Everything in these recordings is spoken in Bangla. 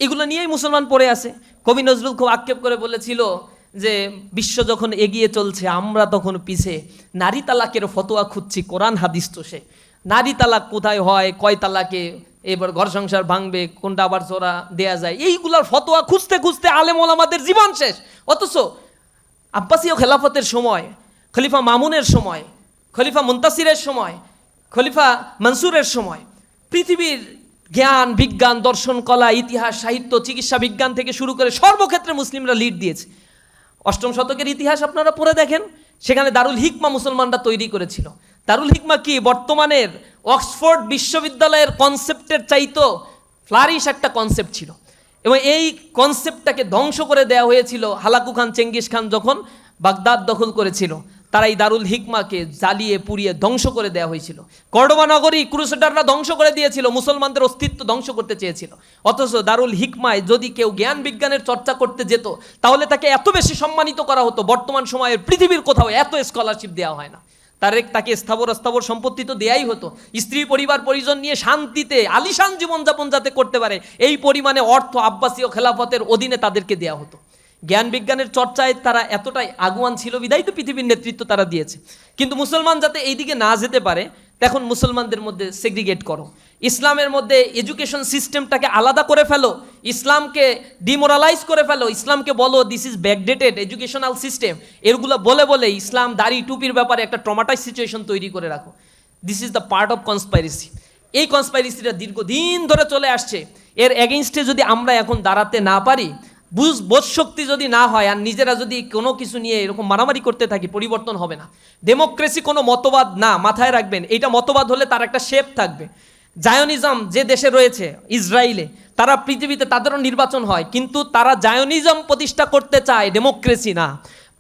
এগুলো নিয়েই মুসলমান পড়ে আছে। কবি নজরুল খুব আক্ষেপ করে বলেছিল যে বিশ্ব যখন এগিয়ে চলছে আমরা তখন পিছে, নারী তালাকের ফতোয়া খুঁজছি কোরআন হাদিস তো সে, নারী তালাক কোথায় হয়, কয় তালাকে এবার ঘর সংসার ভাঙবে, কোনটা আবার জোড়া দেয়া যায়, এইগুলার ফতোয়া খুঁজতে খুঁজতে আলেম ওলামাদের জীবন শেষ। অথচ আব্বাসীয় খেলাফতের সময়, খলিফা মামুনের সময়, খলিফা মুনতাসিরের সময়, খলিফা মনসুরের সময় পৃথিবীর জ্ঞান বিজ্ঞান দর্শন কলা ইতিহাস সাহিত্য চিকিৎসা বিজ্ঞান থেকে শুরু করে সর্বক্ষেত্রে মুসলিমরা লিড দিয়েছে। অষ্টম শতকের ইতিহাস আপনারা পড়ে দেখেন, সেখানে দারুল হিকমা মুসলমানরা তৈরি করেছিল। দারুল হিকমা কি বর্তমানের অক্সফোর্ড বিশ্ববিদ্যালয়ের কনসেপ্টের চাইতো ফ্লারিশ একটা কনসেপ্ট ছিল, এবং এই কনসেপ্টটাকে ধ্বংস করে দেওয়া হয়েছিল হালাকু খান চেঙ্গিস খান যখন বাগদাদ দখল করেছিল। তারা এই দারুল হিকমাকে জ্বালিয়ে পুড়িয়ে ধ্বংস করে দেওয়া হয়েছিল। কর্ডোবা নগরী ক্রুসেডাররা ধ্বংস করে দিয়েছিল, মুসলমানদের অস্তিত্ব ধ্বংস করতে চেয়েছিল। অথচ দারুল হিকমায় যদি কেউ জ্ঞান বিজ্ঞানের চর্চা করতে যেত তাহলে তাকে এত বেশি সম্মানিত করা হতো, বর্তমান সময়ের পৃথিবীর কোথাও এত স্কলারশিপ দেওয়া হয় না। তাকে স্থাবর সম্পত্তি তো দেয়াই হতো, স্ত্রী পরিবার পরিজন নিয়ে শান্তিতে আলিশান জীবনযাপন যাতে করতে পারে এই পরিমাণে অর্থ আব্বাসীয় খেলাফতের অধীনে তাদেরকে দেওয়া হতো। জ্ঞান বিজ্ঞানের চর্চায় তারা এতটাই আগুয়ান ছিল বিধায় তো পৃথিবীর নেতৃত্ব তারা দিয়েছে। কিন্তু মুসলমান যাতে এই দিকে না যেতে পারে তখন মুসলমানদের মধ্যে সেগ্রিগেট করো, ইসলামের মধ্যে এডুকেশন সিস্টেমটাকে আলাদা করে ফেলো, ইসলামকে ডিমোরালাইজ করে ফেলো, ইসলামকে বলো this is backdated educational system, এগুলো বলে বলে ইসলাম দাড়ি টুপির ব্যাপারে একটা ট্রমাটাইজ সিচুয়েশন তৈরি করে রাখো। This is the part of conspiracy. এই কনস্পাইরেসিটা দীর্ঘদিন ধরে চলে আসছে। এর এগেইনস্টে যদি আমরা এখন দাঁড়াতে না পারি, বোধ শক্তি যদি না হয়, আর নিজেরা যদি কোনো কিছু নিয়ে এরকম মারামারি করতে থাকি, পরিবর্তন হবে না। ডেমোক্রেসি কোনো মতবাদ না, মাথায় রাখবেন। এইটা মতবাদ হলে তার একটা শেপ থাকবে। জায়নিজম যে দেশে রয়েছে ইসরায়েলে, তারা পৃথিবীতে তাদেরও নির্বাচন হয়, কিন্তু তারা জায়নিজম প্রতিষ্ঠা করতে চায়, ডেমোক্রেসি না।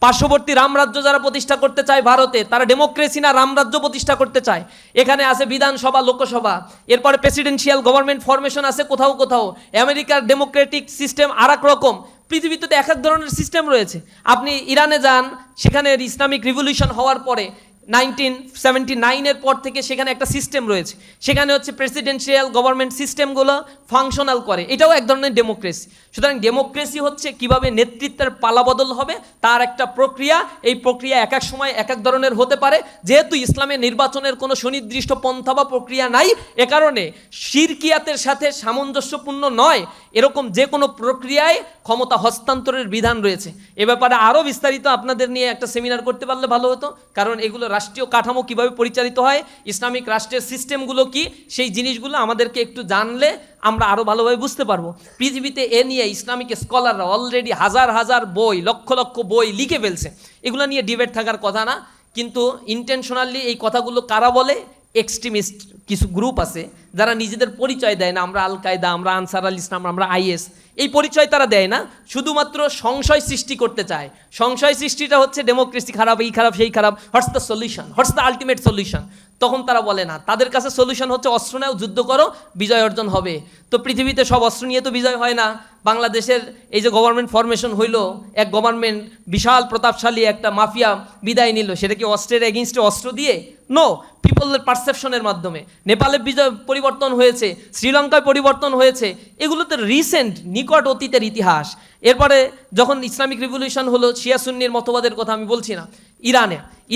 পার্শ্ববর্তী রামরাজ্য যারা প্রতিষ্ঠা করতে চায় ভারতে, তারা ডেমোক্রেসি না রামরাজ্য প্রতিষ্ঠা করতে চায়। এখানে আছে বিধানসভা লোকসভা, এরপরে প্রেসিডেন্সিয়াল গভর্নমেন্ট ফরমেশন আছে কোথাও কোথাও। আমেরিকার ডেমোক্রেটিক সিস্টেম আর এক রকম। পৃথিবীতে তো এক এক ধরনের সিস্টেম রয়েছে। আপনি ইরানে যান, সেখানে ইসলামিক রিভলিউশন হওয়ার পরে 1979-এর পর থেকে সেখানে একটা সিস্টেম রয়েছে, সেখানে হচ্ছে প্রেসিডেন্সিয়াল গভর্নমেন্ট সিস্টেমগুলো ফাংশনাল করে, এটাও এক ধরনের ডেমোক্রেসি। সুতরাং ডেমোক্রেসি হচ্ছে কিভাবে নেতৃত্বের পালাবদল হবে তার একটা প্রক্রিয়া। এই প্রক্রিয়া এক এক সময় এক এক ধরনের হতে পারে। যেহেতু ইসলামে নির্বাচনের কোনো সুনির্দিষ্ট পন্থা বা প্রক্রিয়া নাই, এ কারণে শিরকিয়াতের সাথে সামঞ্জস্যপূর্ণ নয় এরকম যে কোনো প্রক্রিয়ায় ক্ষমতা হস্তান্তরের বিধান রয়েছে। এ ব্যাপারে আরও বিস্তারিত আপনাদের নিয়ে একটা সেমিনার করতে পারলে ভালো হতো, কারণ এগুলো রাষ্ট্রীয় কাঠামো কিভাবে পরিচালিত হয়, ইসলামিক রাষ্ট্রের সিস্টেমগুলো কি, সেই জিনিসগুলো আমাদেরকে একটু জানলে আমরা আরও ভালোভাবে বুঝতে পারবো। পৃথিবীতে এ নিয়ে ইসলামিক স্কলাররা অলরেডি হাজার হাজার বই, লক্ষ লক্ষ বই লিখে ফেলছে। এগুলো নিয়ে ডিবেট থাকার কথা না, কিন্তু ইন্টেনশনালি এই কথাগুলো কারা বলে? এক্সট্রিমিস্ট কিছু গ্রুপ আছে যারা নিজেদের পরিচয় দেয় না, আমরা আল কায়দা, আমরা আনসার আল ইসলাম, আমরা আইএস, এই পরিচয় তারা দেয় না, শুধুমাত্র সংশয় সৃষ্টি করতে চায়। সংশয় সৃষ্টিটা হচ্ছে ডেমোক্রেসি খারাপ, এই খারাপ সেই খারাপ, what's the solution, what's the ultimate solution. তখন তারা বলে না, তাদের কাছে সলিউশন হচ্ছে অস্ত্র নাও, যুদ্ধ করো, বিজয় অর্জন হবে। তো পৃথিবীতে সব অস্ত্র নিয়ে তো বিজয় হয় না। বাংলাদেশের এই যে গভর্নমেন্ট ফরমেশন হইল, এক গভর্নমেন্ট বিশাল প্রতাপশালী একটা মাফিয়া বিদায় নিল, সেটা কি অস্ত্রের এগেইনস্টে অস্ত্র দিয়ে? নো, পিপলের পারসেপশনের মাধ্যমে। নেপালে বিজয় পরিবর্তন হয়েছে, শ্রীলঙ্কায় পরিবর্তন হয়েছে, এগুলো তো রিসেন্ট নিকট অতীতের ইতিহাস। এরপরে যখন ইসলামিক রিভলিউশন হলো, শিয়া সুন্নির মতবাদের কথা আমি বলছি না,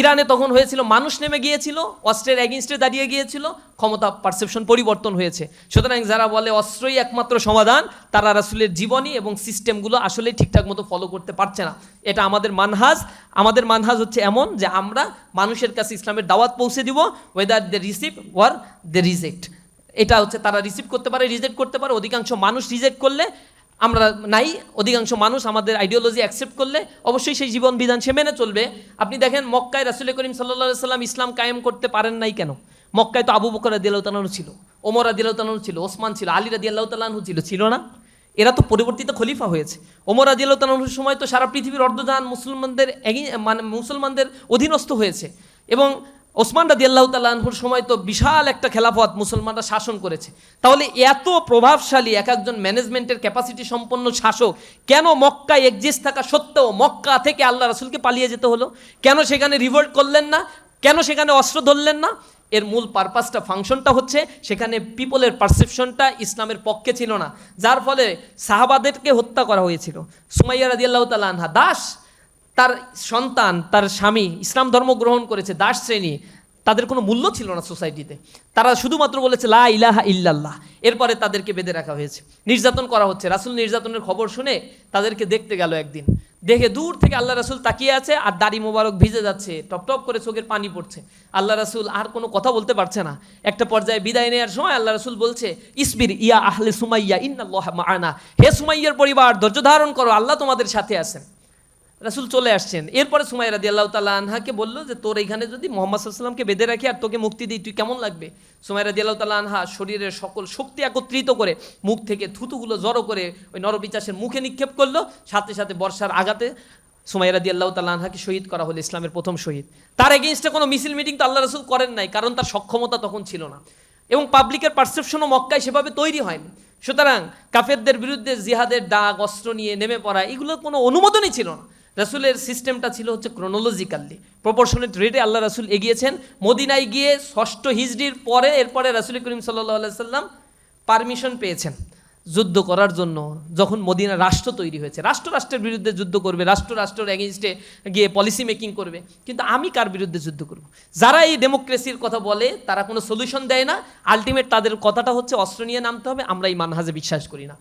ইরানে তখন হয়েছিল মানুষ নেমে গিয়েছিল, অস্ত্রের এগেইনস্টে দাঁড়িয়ে গিয়েছিল, ক্ষমতা পারসেপশন পরিবর্তন হয়েছে। সুতরাং যারা বলে অস্ত্রই একমাত্র সমাধান, তারা রাসূলের জীবনী এবং সিস্টেমগুলো আসলে ঠিকঠাক মতো ফলো করতে পারছে না। এটা আমাদের মানহাজ হচ্ছে এমন যে আমরা মানুষের কাছে ইসলামের দাওয়াত পৌঁছে দিব, whether they receive or they reject. এটা হচ্ছে তারা রিসিভ করতে পারে, রিজেক্ট করতে পারে। অধিকাংশ মানুষ রিজেক্ট করলে আমরা নাই, অধিকাংশ মানুষ আমাদের আইডিওলজি অ্যাকসেপ্ট করলে অবশ্যই সেই জীবন বিধান সে মেনে চলবে। আপনি দেখেন মক্কায় রাসূল করিম সাল্লাল্লাহু আলাইহি সাল্লাম ইসলাম কায়েম করতে পারেন নাই কেন? মক্কায় তো আবু বকর রাদিয়াল্লাহু তাআলা আনহু ছিল, ওমর রাদিয়াল্লাহু তাআলা আনহু ছিল, ওসমান ছিল, আলী রাদিয়াল্লাহু তাআলা আনহু ছিল না? এরা তো পরিবর্তিত খলিফা হয়েছে। ওমর রাদিয়াল্লাহু তাআলা আনহুর সময় তো সারা পৃথিবীর অর্ধজাহান মুসলমানদের অধীনস্থ হয়েছে, এবং ওসমান রাদিয়াল্লাহু তাআলা আনহুর সময় তো বিশাল একটা খেলাফত মুসলমানরা শাসন করেছে। তাহলে এত প্রভাবশালী এক একজন ম্যানেজমেন্টের ক্যাপাসিটি সম্পন্ন শাসক কেন মক্কায় এক্সিস্ট থাকা সত্ত্বেও মক্কা থেকে আল্লাহ রাসূলকে পালিয়ে যেতে হলো? কেন সেখানে রিভোল্ট করলেন না? কেন সেখানে অস্ত্র ধরলেন না? এর মূল পারপাসটা ফাংশনটা হচ্ছে সেখানে পিপলের পারসেপশনটা ইসলামের পক্ষে ছিল না, যার ফলে সাহাবাদেরকে হত্যা করা হয়েছিল। সুমাইয়া রাদিয়াল্লাহু তাআলা আনহা দাস, তার সন্তান তার স্বামী ইসলাম ধর্ম গ্রহণ করেছে, দাস শ্রেণী, তাদের কোনো মূল্য ছিল না সোসাইটিতে, তারা শুধুমাত্র বলেছে লা ইলাহা ইল্লাল্লাহ। এরপরে তাদেরকে বেঁধে রাখা হয়েছে, নির্যাতন করা হচ্ছে। রাসূল নির্যাতনের খবর শুনে তাদেরকে দেখতে গেল একদিন, দেখে দূর থেকে আল্লাহ রাসূল তাকিয়ে আছে আর দাড়ি মোবারক ভিজে যাচ্ছে, টপ টপ করে চোখের পানি পড়ছে। আল্লাহ রাসূল আর কোনো কথা বলতে পারছে না। একটা পর্যায়ে বিদায় নেওয়ার সময় আল্লাহ রাসূল বলছে, ইসবির ইয়া আহলে সুমাইয়া ইন্নাল্লাহা মাআনা, হে সুমাইয়ার পরিবার ধৈর্য ধারণ করো, আল্লাহ তোমাদের সাথে আছেন। রাসূল চলে আসছেন। এরপরে সুমাইয়া রাদিয়াল্লাহু তাআলা আনহাকে বললো যে তোর এইখানে যদি মুহাম্মদ সাল্লাল্লাহু আলাইহি ওয়াসাল্লামকে বেঁধে রাখি আর তোকে মুক্তি দিই, তুই কেমন লাগবে? সুমাইয়া রাদিয়াল্লাহু তাআলা আনহা শরীরের সকল শক্তি একত্রিত করে মুখ থেকে থুতুগুলো জড়ো করে ওই নরপিশাচের মুখে নিক্ষেপ করলো। সাথে সাথে বর্ষার আঘাতে সুমাইয়া রাদিয়াল্লাহু তাআলা আনহাকে শহীদ করা হলো, ইসলামের প্রথম শহীদ। তার এগেইনস্টে কোনো মিছিল মিটিং তো আল্লাহ রাসূল করেন নাই, কারণ তার সক্ষমতা তখন ছিল না এবং পাবলিকের পারসেপশনও মক্কায় সেভাবে তৈরি হয়নি। সুতরাং কাফেরদের বিরুদ্ধে জিহাদের ডাক, অস্ত্র নিয়ে নেমে পড়া, এগুলোর কোনো অনুমোদনই ছিল না। রাসূলের সিস্টেমটা ছিল হচ্ছে ক্রোনোলজিক্যালি প্রপোর্শনেট রেটে আল্লাহ রাসূল এগিয়েছেন। মদিনায় গিয়ে 6ষ্ঠ হিজরির পরে এরপরে রাসূল করিম সাল্লাল্লাহু আলাইহি সাল্লাম পারমিশন পেয়েছেন যুদ্ধ করার জন্য। যখন মদিনা রাষ্ট্র তৈরি হয়েছে, রাষ্ট্রের বিরুদ্ধে যুদ্ধ করবে, রাষ্ট্রের এগেইনস্টে গিয়ে পলিসি মেকিং করবে, কিন্তু আমি কার বিরুদ্ধে যুদ্ধ করব? যারা এই ডেমোক্রেসির কথা বলে তারা কোনো সলিউশন দেয় না, আলটিমেট তাদের কথাটা হচ্ছে অস্ত্র নিয়ে নামতে হবে, আমরা এই মানহাজে বিশ্বাস করি না।